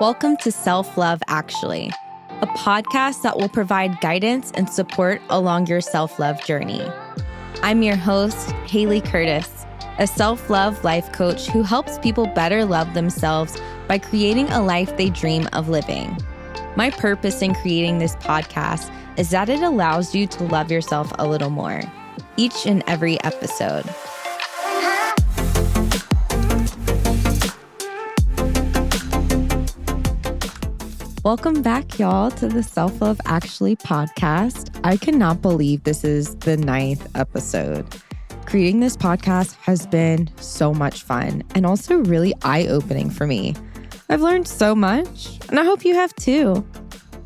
Welcome to Self-Love Actually, a podcast that will provide guidance and support along your self-love journey. I'm your host, Haley Curtis, a self-love life coach who helps people better love themselves by creating a life they dream of living. My purpose in creating this podcast is that it allows you to love yourself a little more, each and every episode. Welcome back, y'all, to the Self-Love Actually podcast. I cannot believe this is the 9th episode. Creating this podcast has been so much fun and also really eye-opening for me. I've learned so much, and I hope you have too.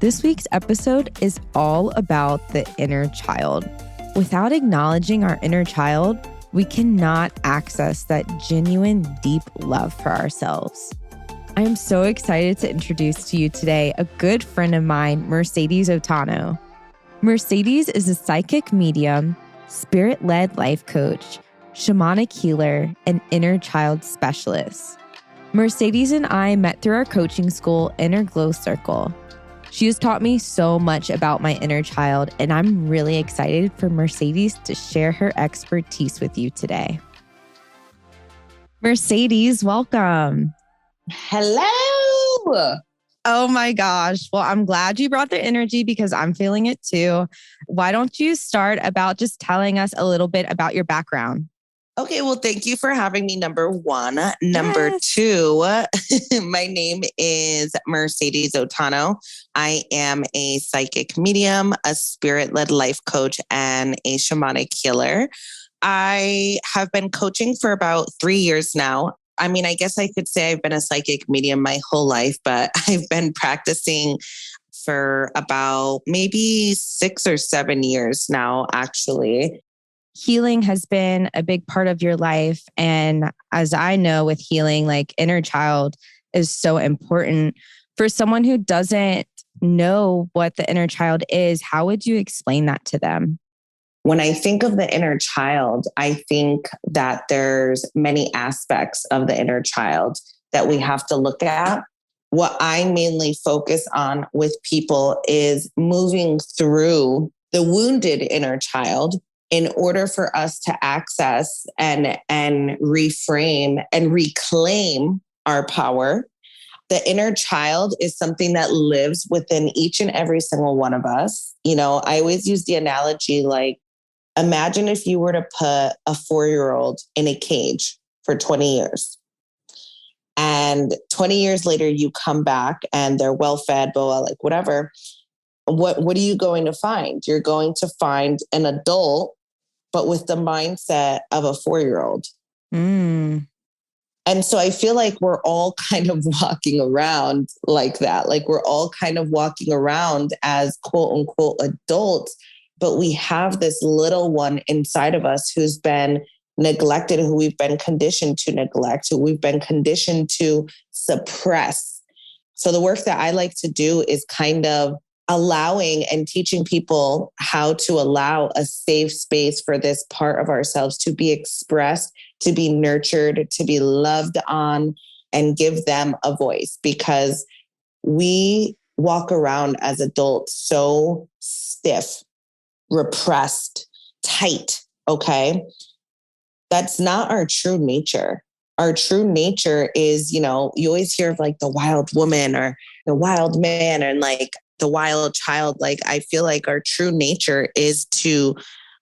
This week's episode is all about the inner child. Without acknowledging our inner child, we cannot access that genuine, deep love for ourselves. I am so excited to introduce to you today a good friend of mine, Mercedes Otano. Mercedes is a psychic medium, spirit-led life coach, shamanic healer, and inner child specialist. Mercedes and I met through our coaching school, Inner Glow Circle. She has taught me so much about my inner child, and I'm really excited for Mercedes to share her expertise with you today. Mercedes, welcome. Hello. Oh my gosh. Well, I'm glad you brought the energy because I'm feeling it too. Why don't you start about just telling us a little bit about your background? Okay, well, thank you for having me, number one. Number two, my name is Mercedes Otano. I am a psychic medium, a spirit-led life coach, and a shamanic healer. I have been coaching for about 3 years now. I mean, I guess I could say I've been a psychic medium my whole life, but I've been practicing for about maybe 6 or 7 years now, actually. Healing has been a big part of your life. And as I know with healing, like inner child is so important. For someone who doesn't know what the inner child is, how would you explain that to them? When I think of the inner child, I think that there's many aspects of the inner child that we have to look at. What I mainly focus on with people is moving through the wounded inner child in order for us to access and reframe and reclaim our power. The inner child is something that lives within each and every single one of us. You know, I always use the analogy like, imagine if you were to put a 4-year-old in a cage for 20 years. And 20 years later, you come back and they're well-fed, like whatever. What are you going to find? You're going to find an adult, but with the mindset of a 4-year-old. And so I feel like we're all kind of walking around like that. Like we're all kind of walking around as quote unquote adults, but we have this little one inside of us who's been neglected, who we've been conditioned to neglect, who we've been conditioned to suppress. So the work that I like to do is kind of allowing and teaching people how to allow a safe space for this part of ourselves to be expressed, to be nurtured, to be loved on, and give them a voice, because we walk around as adults so stiff, repressed, tight, okay? That's not our true nature. Our true nature is, you know, you always hear of like the wild woman or the wild man and like the wild child. Like, I feel like our true nature is to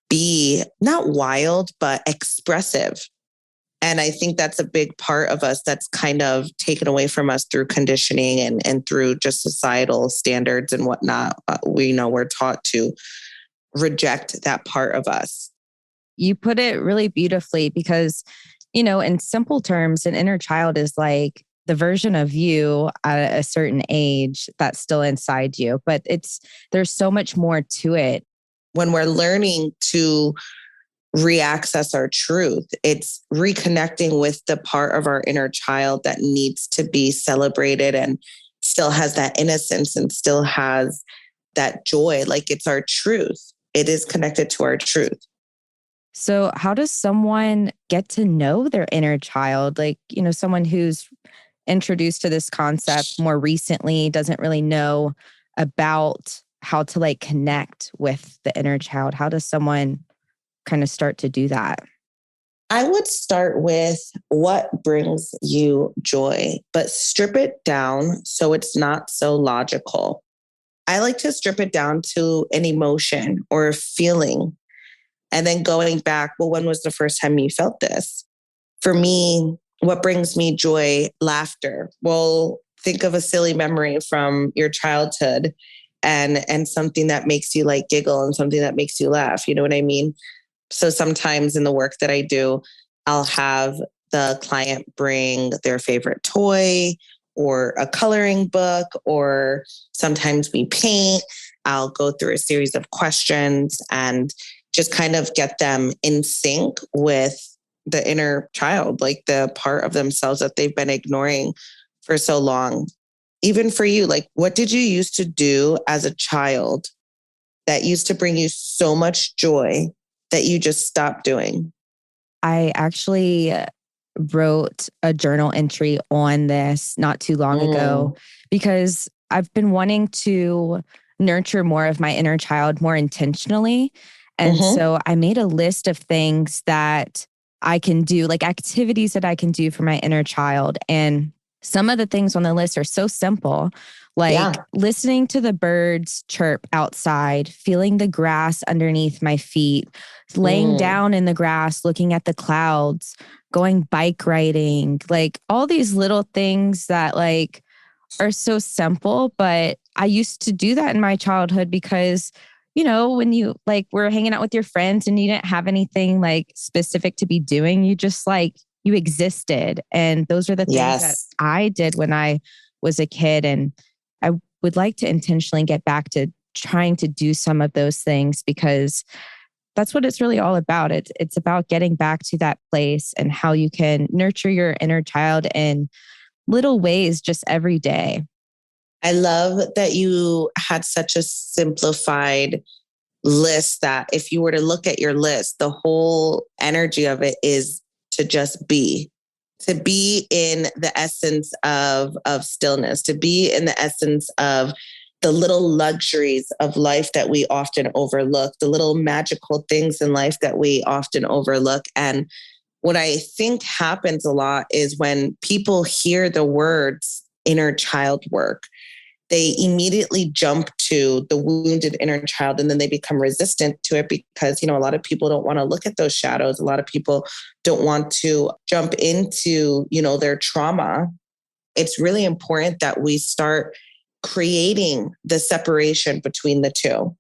be not wild, but expressive. And I think that's a big part of us that's kind of taken away from us through conditioning and through just societal standards and whatnot. We're taught to reject that part of us. You put it really beautifully because, you know, in simple terms, an inner child is like the version of you at a certain age that's still inside you, but there's so much more to it. When we're learning to reaccess our truth, it's reconnecting with the part of our inner child that needs to be celebrated and still has that innocence and still has that joy. Like, it's our truth. It is connected to our truth. So how does someone get to know their inner child? Like, you know, someone who's introduced to this concept more recently, doesn't really know about how to like connect with the inner child, how does someone kind of start to do that? I would start with what brings you joy, but strip it down so it's not so logical. I like to strip it down to an emotion or a feeling. And then going back, well, when was the first time you felt this? For me, what brings me joy? Laughter. Well, think of a silly memory from your childhood and something that makes you like giggle and something that makes you laugh. You know what I mean? So sometimes in the work that I do, I'll have the client bring their favorite toy or a coloring book, or sometimes we paint. I'll go through a series of questions and just kind of get them in sync with the inner child, like the part of themselves that they've been ignoring for so long. Even for you, like what did you used to do as a child that used to bring you so much joy that you just stopped doing? I actually wrote a journal entry on this not too long ago because I've been wanting to nurture more of my inner child more intentionally. And so I made a list of things that I can do, like activities that I can do for my inner child. And some of the things on the list are so simple, like listening to the birds chirp outside, feeling the grass underneath my feet, laying down in the grass, looking at the clouds, going bike riding, like all these little things that like are so simple. But I used to do that in my childhood because, you know, when you like were hanging out with your friends and you didn't have anything like specific to be doing, you just like, you existed. And those are the things that I did when I was a kid. And I would like to intentionally get back to trying to do some of those things because that's what it's really all about. It's about getting back to that place and how you can nurture your inner child in little ways just every day. I love that you had such a simplified list that if you were to look at your list, the whole energy of it is to just be, to be in the essence of stillness, to be in the essence of the little luxuries of life that we often overlook, the little magical things in life that we often overlook. And what I think happens a lot is when people hear the words inner child work, they immediately jump to the wounded inner child and then they become resistant to it because, you know, a lot of people don't want to look at those shadows. A lot of people don't want to jump into, you know, their trauma. It's really important that we start creating the separation between the two,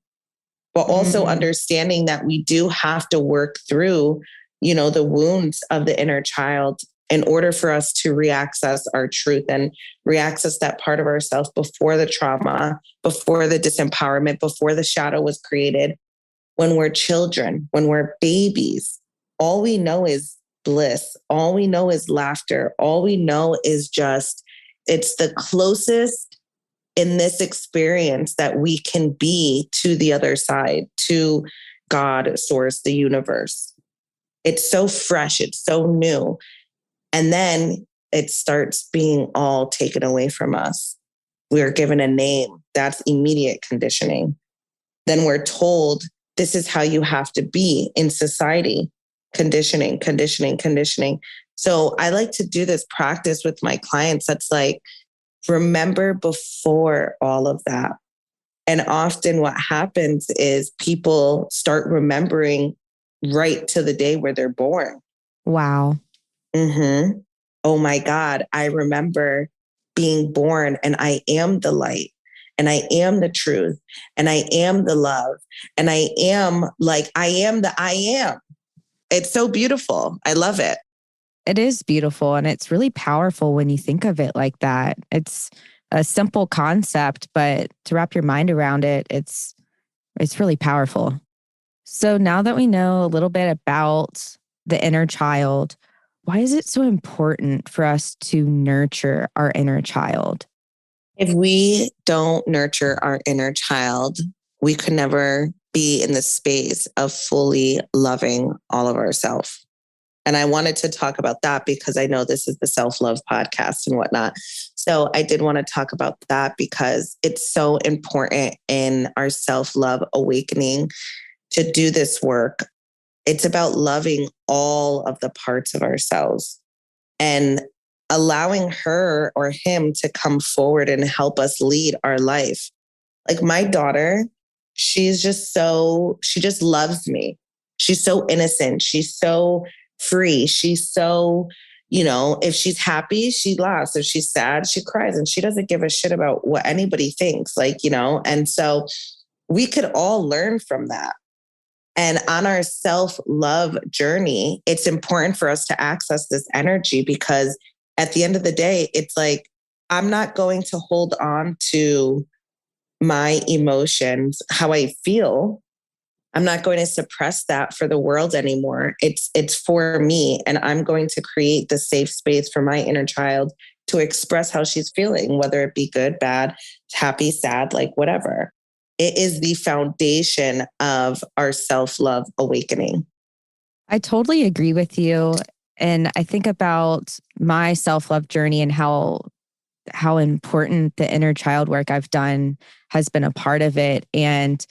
but also understanding that we do have to work through, you know, the wounds of the inner child in order for us to reaccess our truth and reaccess that part of ourselves before the trauma, before the disempowerment, before the shadow was created. When we're children, when we're babies, all we know is bliss. All we know is laughter. All we know is just, it's the closest in this experience that we can be to the other side, to God, source, the universe. It's so fresh. It's so new. And then it starts being all taken away from us. We are given a name. That's immediate conditioning. Then we're told this is how you have to be in society. Conditioning, conditioning, conditioning. So I like to do this practice with my clients. That's like, remember before all of that. And often what happens is people start remembering right to the day where they're born. Wow. Oh my God, I remember being born and I am the light and I am the truth and I am the love and I am like, I am the I am. It's so beautiful. I love it. It is beautiful and it's really powerful when you think of it like that. It's a simple concept, but to wrap your mind around it, it's really powerful. So now that we know a little bit about the inner child, why is it so important for us to nurture our inner child? If we don't nurture our inner child, we could never be in the space of fully loving all of ourselves. And I wanted to talk about that because I know this is the self-love podcast and whatnot. So I did want to talk about that because it's so important in our self-love awakening to do this work. It's about loving all of the parts of ourselves and allowing her or him to come forward and help us lead our life. Like my daughter, she just loves me. She's so innocent. She's so free. She's so, if she's happy, she laughs. If she's sad, she cries, and she doesn't give a shit about what anybody thinks, and so we could all learn from that. And on our self-love journey, it's important for us to access this energy because at the end of the day, it's like, I'm not going to hold on to my emotions, how I feel. I'm not going to suppress that for the world anymore. It's for me. And I'm going to create the safe space for my inner child to express how she's feeling, whether it be good, bad, happy, sad, like whatever. It is the foundation of our self-love awakening. I totally agree with you. And I think about my self-love journey and how important the inner child work I've done has been a part of it. And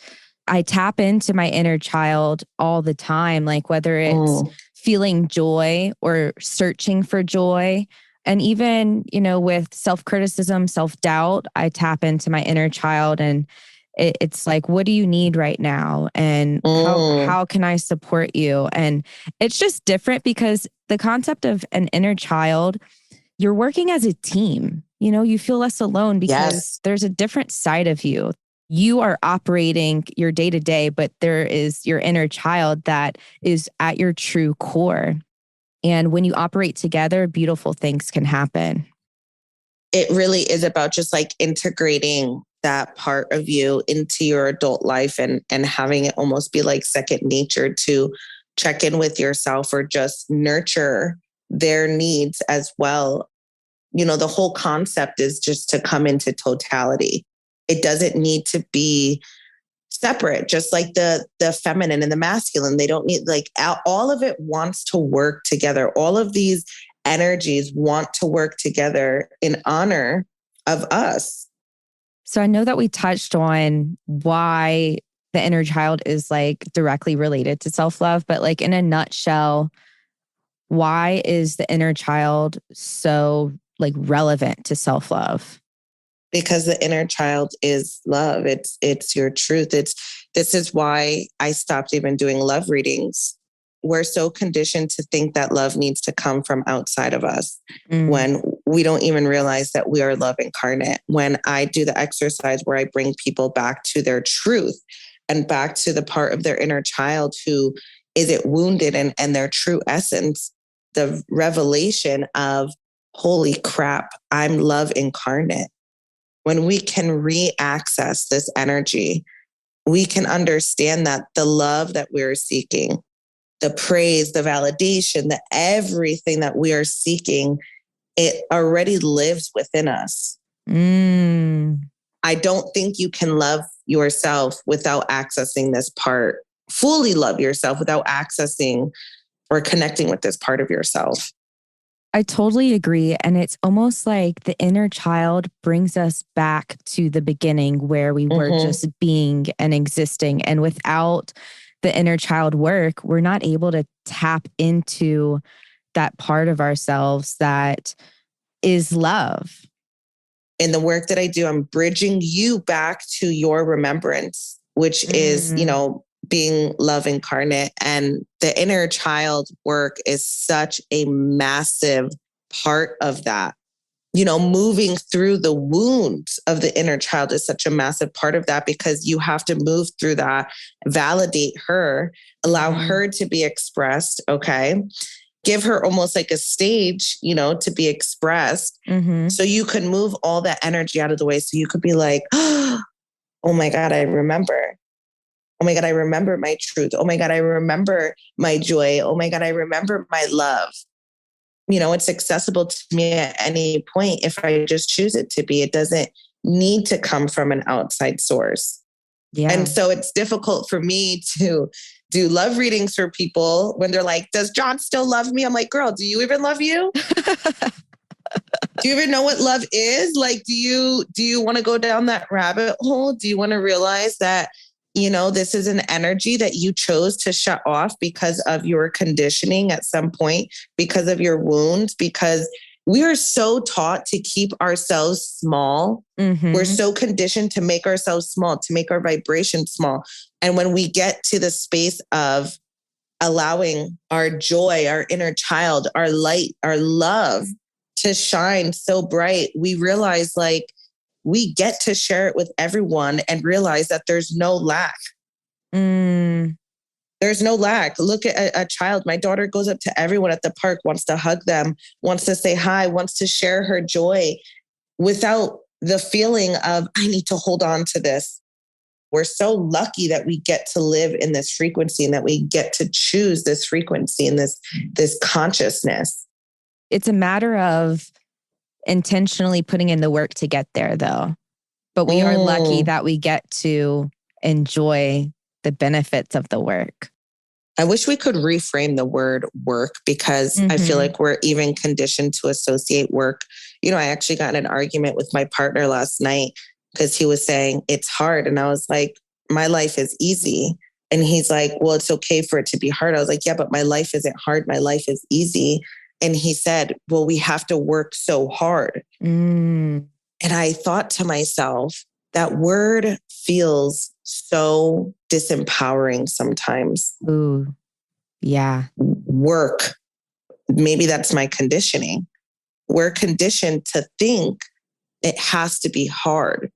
I tap into my inner child all the time, like whether it's feeling joy or searching for joy. And even, with self-criticism, self-doubt, I tap into my inner child and it's like, what do you need right now? And how can I support you? And it's just different because the concept of an inner child, you're working as a team. You feel less alone because there's a different side of you. You are operating your day to day, but there is your inner child that is at your true core. And when you operate together, beautiful things can happen. It really is about just like integrating that part of you into your adult life and having it almost be like second nature to check in with yourself or just nurture their needs as well. The whole concept is just to come into totality. It doesn't need to be separate, just like the feminine and the masculine. They don't need, like, all of it wants to work together. All of these energies want to work together in honor of us. So I know that we touched on why the inner child is like directly related to self-love, but like in a nutshell, why is the inner child so like relevant to self-love? Because the inner child is love. It's your truth. This is why I stopped even doing love readings. We're so conditioned to think that love needs to come from outside of us when we don't even realize that we are love incarnate. When I do the exercise where I bring people back to their truth and back to the part of their inner child who isn't wounded and their true essence, the revelation of, holy crap, I'm love incarnate. When we can reaccess this energy, we can understand that the love that we're seeking, the praise, the validation, the everything that we are seeking, it already lives within us. I don't think you can love yourself without accessing this part, fully love yourself without accessing or connecting with this part of yourself. I totally agree. And it's almost like the inner child brings us back to the beginning where we were just being and existing. And without the inner child work, we're not able to tap into that part of ourselves that is love. In the work that I do, I'm bridging you back to your remembrance, which is, being love incarnate. And the inner child work is such a massive part of that. Moving through the wounds of the inner child is such a massive part of that because you have to move through that, validate her, allow her to be expressed. Okay. Give her almost like a stage, to be expressed. So you can move all that energy out of the way. So you could be like, oh my God, I remember. Oh my God, I remember my truth. Oh my God, I remember my joy. Oh my God, I remember my love. It's accessible to me at any point if I just choose it to be. It doesn't need to come from an outside source. Yeah. And so it's difficult for me to do love readings for people when they're like, does John still love me? I'm like, girl, do you even love you? Do you even know what love is? Like, do you want to go down that rabbit hole? Do you want to realize that, this is an energy that you chose to shut off because of your conditioning at some point, because of your wounds, because we are so taught to keep ourselves small. Mm-hmm. We're so conditioned to make ourselves small, to make our vibration small. And when we get to the space of allowing our joy, our inner child, our light, our love to shine so bright, we realize like we get to share it with everyone and realize that there's no lack. There's no lack. Look at a child. My daughter goes up to everyone at the park, wants to hug them, wants to say hi, wants to share her joy without the feeling of, I need to hold on to this. We're so lucky that we get to live in this frequency and that we get to choose this frequency and this consciousness. It's a matter of intentionally putting in the work to get there, though. But we are lucky that we get to enjoy the benefits of the work. I wish we could reframe the word work because I feel like we're even conditioned to associate work. I actually got in an argument with my partner last night because he was saying it's hard. And I was like, my life is easy. And he's like, well, it's okay for it to be hard. I was like, yeah, but my life isn't hard. My life is easy. And he said, well, we have to work so hard. And I thought to myself, that word feels so disempowering sometimes. Ooh, yeah. Work. Maybe that's my conditioning. We're conditioned to think it has to be hard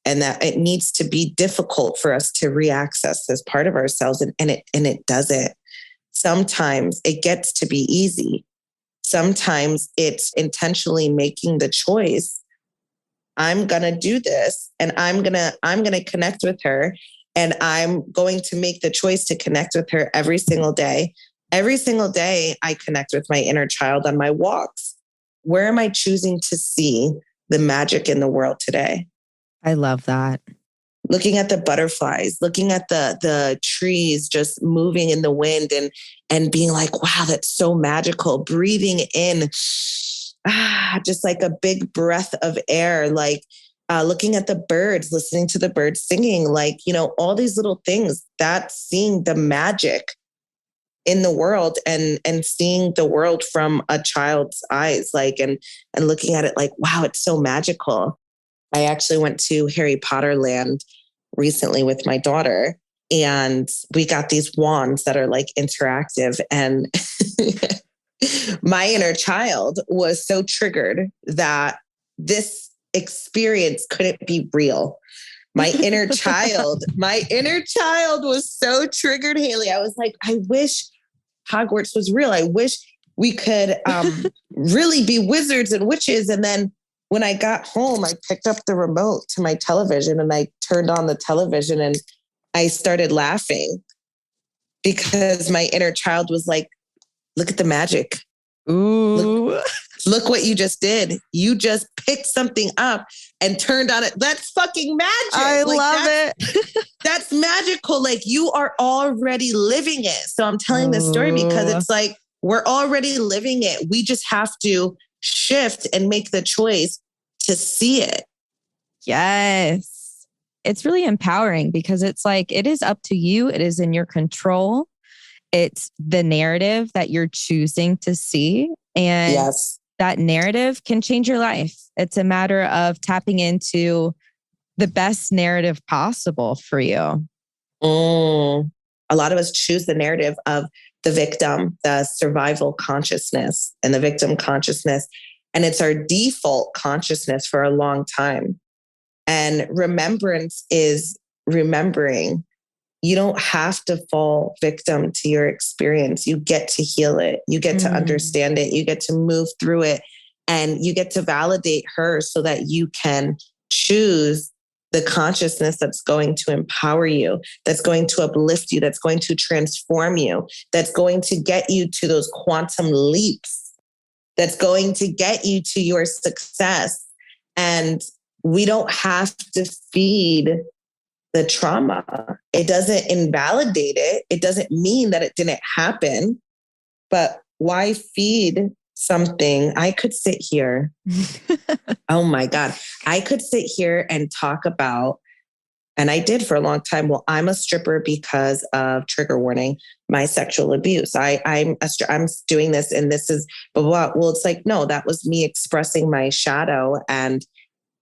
and that it needs to be difficult for us to reaccess this part of ourselves. And it doesn't. Sometimes it gets to be easy. Sometimes it's intentionally making the choice. I'm going to do this and I'm going to connect with her and I'm going to make the choice to connect with her every single day. Every single day I connect with my inner child on my walks. Where am I choosing to see the magic in the world today? I love that. Looking at the butterflies, looking at the trees just moving in the wind and being like, wow, that's so magical. Breathing in, just like a big breath of air, like looking at the birds, listening to the birds singing, like, all these little things, that's seeing the magic in the world and seeing the world from a child's eyes, like, and looking at it like, wow, it's so magical. I actually went to Harry Potter land recently with my daughter and we got these wands that are like interactive and my inner child was so triggered that this experience couldn't be real. My inner child was so triggered, Haley. I was like, I wish Hogwarts was real. I wish we could really be wizards and witches. And then when I got home, I picked up the remote to my television and I turned on the television and I started laughing because my inner child was like, look at the magic. Ooh. Look what you just did. You just picked something up and turned on it. That's fucking magic. I love it. That's magical. Like you are already living it. So I'm telling this story because it's like, we're already living it. We just have to shift and make the choice to see it. Yes. It's really empowering because it's like, it is up to you. It is in your control. It's the narrative that you're choosing to see. And that narrative can change your life. It's a matter of tapping into the best narrative possible for you. A lot of us choose the narrative of the victim, the survival consciousness and the victim consciousness. And it's our default consciousness for a long time. And remembrance is remembering. You don't have to fall victim to your experience. You get to heal it. You get to understand it. You get to move through it and you get to validate her so that you can choose the consciousness that's going to empower you, that's going to uplift you, that's going to transform you, that's going to get you to those quantum leaps, that's going to get you to your success. And we don't have to feed the trauma. It doesn't invalidate it. It doesn't mean that it didn't happen. But why feed something? I could sit here. Oh my God. I could sit here and talk about, and I did for a long time. Well, I'm a stripper because of, trigger warning, my sexual abuse. I'm doing this and this is, blah, blah. Well, it's like, no, that was me expressing my shadow. And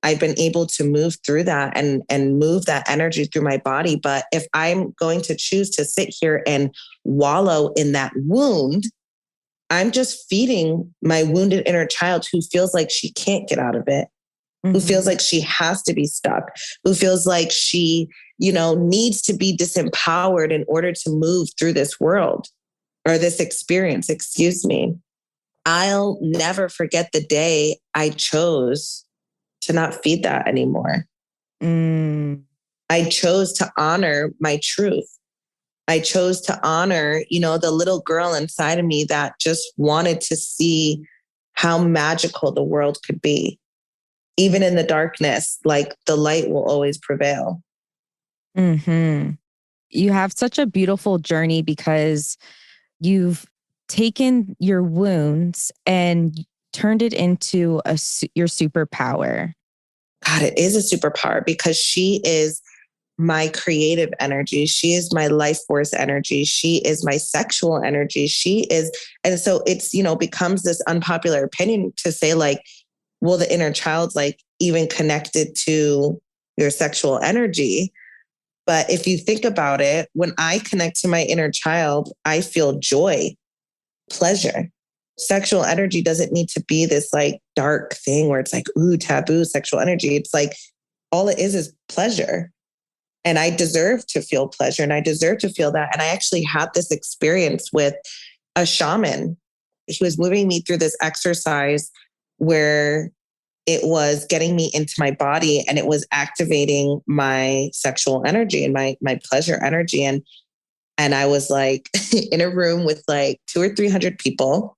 I've been able to move through that and move that energy through my body. But if I'm going to choose to sit here and wallow in that wound, I'm just feeding my wounded inner child who feels like she can't get out of it, who feels like she has to be stuck, who feels like she, needs to be disempowered in order to move through this world or this experience, excuse me. I'll never forget the day I chose to not feed that anymore. I chose to honor my truth. I chose to honor, the little girl inside of me that just wanted to see how magical the world could be. Even in the darkness, like the light will always prevail. You have such a beautiful journey because you've taken your wounds and turned it into your superpower. God, it is a superpower because she is my creative energy. She is my life force energy. She is my sexual energy. She is, and so it's, becomes this unpopular opinion to say like, well, the inner child's like even connected to your sexual energy. But if you think about it, when I connect to my inner child, I feel joy, pleasure. Sexual energy doesn't need to be this like dark thing where it's like, ooh, taboo sexual energy. It's like, all it is pleasure. And I deserve to feel pleasure and I deserve to feel that. And I actually had this experience with a shaman. He was moving me through this exercise where it was getting me into my body and it was activating my sexual energy and my pleasure energy. And I was like in a room with like 200 or 300 people.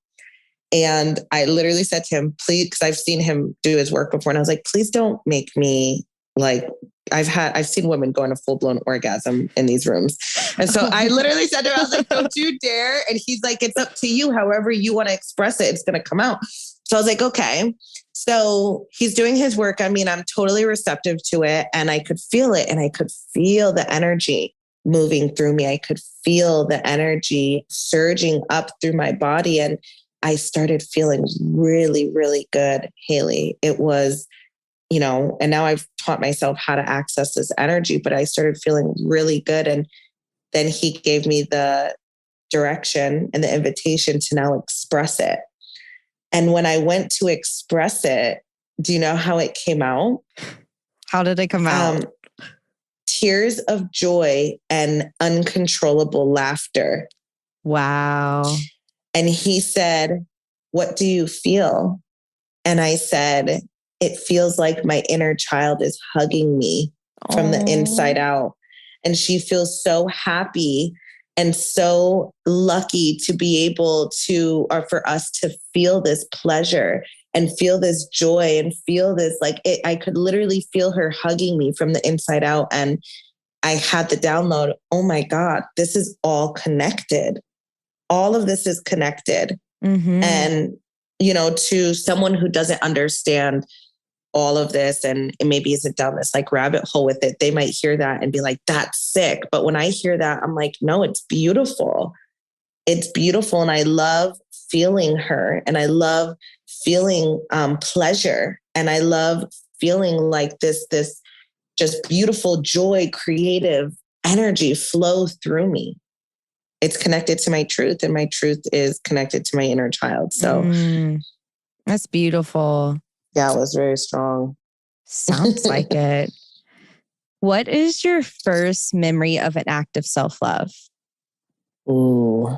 And I literally said to him, please, because I've seen him do his work before. And I was like, please don't make me like, I've seen women go in a full-blown orgasm in these rooms. And so I literally said to him, I was like, don't you dare. And he's like, it's up to you. However you want to express it, it's going to come out. So I was like, okay. So he's doing his work. I mean, I'm totally receptive to it. And I could feel it. And I could feel the energy moving through me. I could feel the energy surging up through my body. And I started feeling really, really good, Haley. It was, and now I've taught myself how to access this energy, but I started feeling really good. And then he gave me the direction and the invitation to now express it. And when I went to express it, do you know how it came out? How did it come out? Tears of joy and uncontrollable laughter. Wow. And he said, what do you feel? And I said, it feels like my inner child is hugging me from the inside out. And she feels so happy and so lucky to be able to, or for us to feel this pleasure and feel this joy and feel this, like I could literally feel her hugging me from the inside out. And I had the download, oh my God, this is all connected. All of this is connected. And, to someone who doesn't understand all of this and maybe isn't down this like rabbit hole with it, they might hear that and be like, that's sick. But when I hear that, I'm like, no, it's beautiful. It's beautiful. And I love feeling her and I love feeling pleasure. And I love feeling like this just beautiful joy, creative energy flow through me. It's connected to my truth and my truth is connected to my inner child. So that's beautiful. Yeah, it was very strong. Sounds like it. What is your first memory of an act of self-love? Ooh,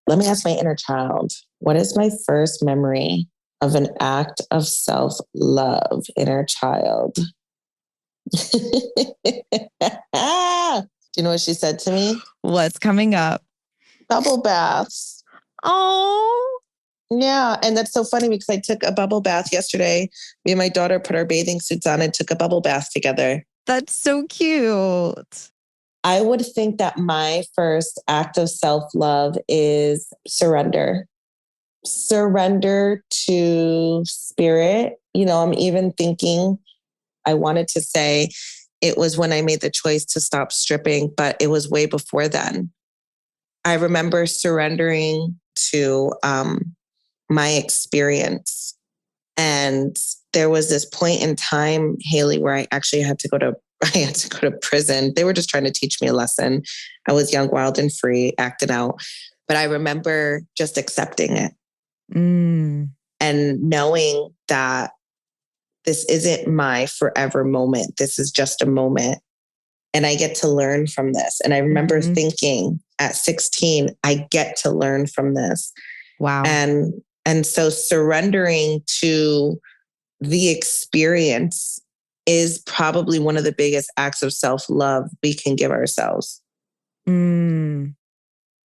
let me ask my inner child. What is my first memory of an act of self-love, inner child? Do you know what she said to me? What's coming up? Bubble baths. Oh, yeah. And that's so funny because I took a bubble bath yesterday. Me and my daughter put our bathing suits on and took a bubble bath together. That's so cute. I would think that my first act of self-love is surrender. Surrender to spirit. I'm even thinking, I wanted to say it was when I made the choice to stop stripping, but it was way before then. I remember surrendering to my experience. And there was this point in time, Haley, where I actually had to go to prison. They were just trying to teach me a lesson. I was young, wild, and free, acted out. But I remember just accepting it and knowing that this isn't my forever moment. This is just a moment. And I get to learn from this. And I remember thinking at 16, I get to learn from this. Wow. And so surrendering to the experience is probably one of the biggest acts of self-love we can give ourselves.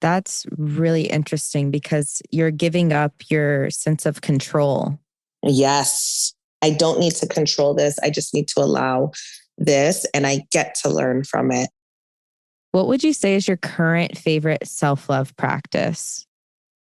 That's really interesting because you're giving up your sense of control. Yes. I don't need to control this. I just need to allow this, and I get to learn from it. What would you say is your current favorite self-love practice?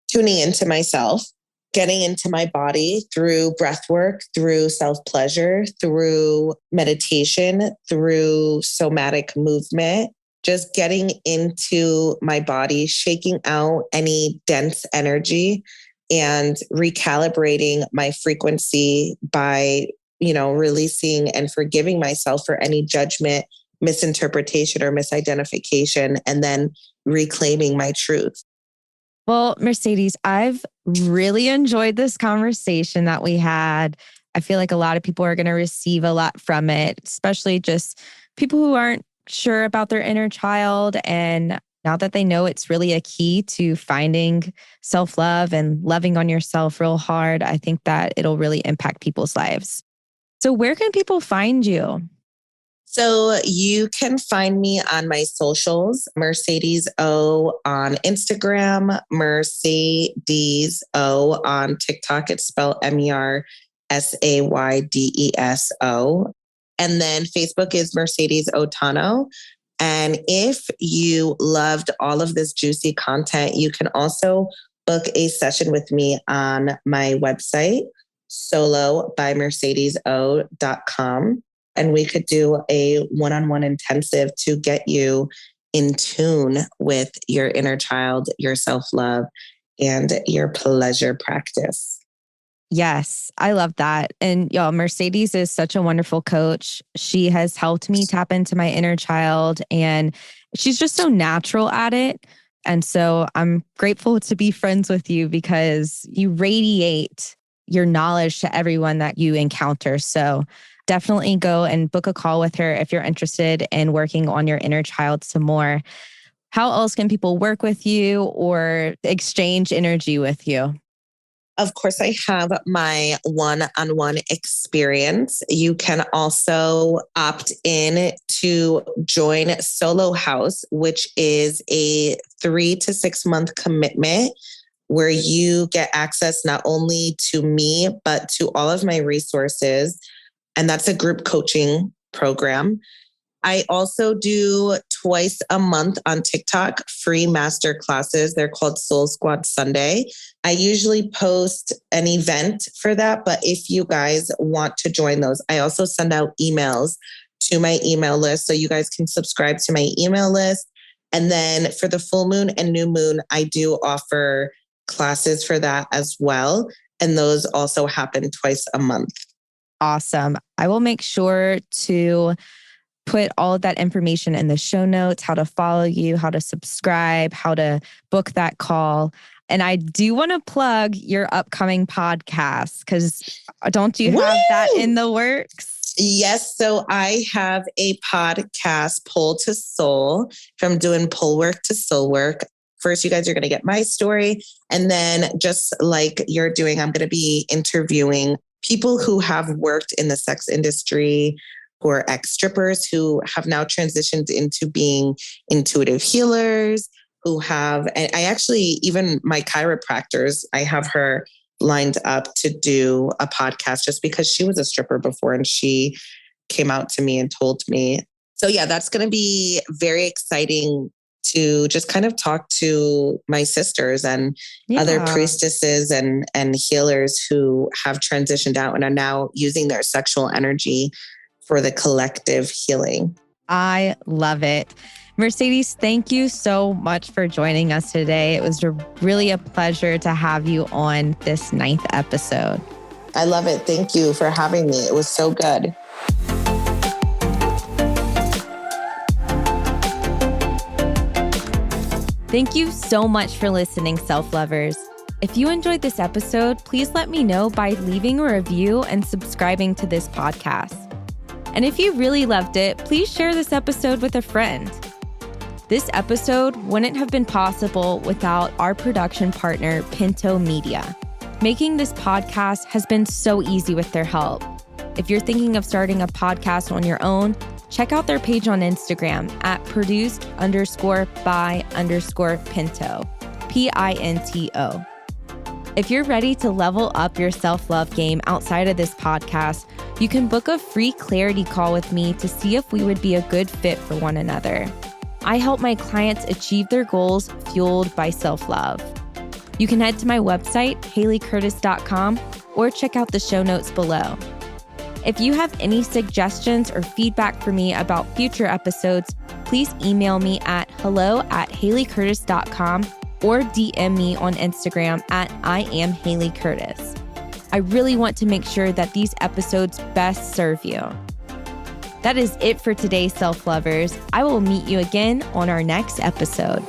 Tuning into myself, getting into my body through breath work, through self-pleasure, through meditation, through somatic movement, just getting into my body, shaking out any dense energy and recalibrating my frequency by, releasing and forgiving myself for any judgment, misinterpretation, or misidentification, and then reclaiming my truth. Well, Mercedes, I've really enjoyed this conversation that we had. I feel like a lot of people are going to receive a lot from it, especially just people who aren't sure about their inner child. And now that they know it's really a key to finding self-love and loving on yourself real hard, I think that it'll really impact people's lives. So where can people find you? So you can find me on my socials, Mercedes O on Instagram, Mercedes O on TikTok. It's spelled MERSAYDESO. And then Facebook is Mercedes Otano. And if you loved all of this juicy content, you can also book a session with me on my website, solobymercedeso.com. And we could do a one-on-one intensive to get you in tune with your inner child, your self-love, and your pleasure practice. Yes, I love that. And y'all, Mercedes is such a wonderful coach. She has helped me tap into my inner child, and she's just so natural at it. And so I'm grateful to be friends with you because you radiate your knowledge to everyone that you encounter. So definitely go and book a call with her if you're interested in working on your inner child some more. How else can people work with you or exchange energy with you? Of course, I have my one-on-one experience. You can also opt in to join Solo House, which is a 3 to 6 month commitment where you get access not only to me, but to all of my resources. And that's a group coaching program. I also do twice a month on TikTok, free master classes. They're called Soul Squad Sunday. I usually post an event for that, but if you guys want to join those, I also send out emails to my email list. So you guys can subscribe to my email list. And then for the full moon and new moon, I do offer classes for that as well. And those also happen twice a month. Awesome. I will make sure to put all of that information in the show notes, how to follow you, how to subscribe, how to book that call. And I do want to plug your upcoming podcast because don't you have that in the works? Yes. So I have a podcast, Pole to Soul, from doing pole work to soul work. First, you guys are going to get my story. And then just like you're doing, I'm going to be interviewing people who have worked in the sex industry, who are ex-strippers, who have now transitioned into being intuitive healers, who have, and I actually, even my chiropractors, I have her lined up to do a podcast just because she was a stripper before and she came out to me and told me So yeah, that's going to be very exciting to just kind of talk to my sisters and other priestesses and healers who have transitioned out and are now using their sexual energy for the collective healing. I love it. Mercedes, thank you so much for joining us today. It was really a pleasure to have you on this 9th episode. I love it. Thank you for having me. It was so good. Thank you so much for listening, self-lovers. If you enjoyed this episode, please let me know by leaving a review and subscribing to this podcast. And if you really loved it, please share this episode with a friend. This episode wouldn't have been possible without our production partner, Pinto Media. Making this podcast has been so easy with their help. If you're thinking of starting a podcast on your own, check out their page on Instagram at produced_by_Pinto, Pinto. If you're ready to level up your self-love game outside of this podcast, you can book a free clarity call with me to see if we would be a good fit for one another. I help my clients achieve their goals fueled by self-love. You can head to my website, HaleyCurtis.com, or check out the show notes below. If you have any suggestions or feedback for me about future episodes, please email me at hello@HaleyCurtis.com or DM me on Instagram at @IamHaleyCurtis. I really want to make sure that these episodes best serve you. That is it for today, self-lovers. I will meet you again on our next episode.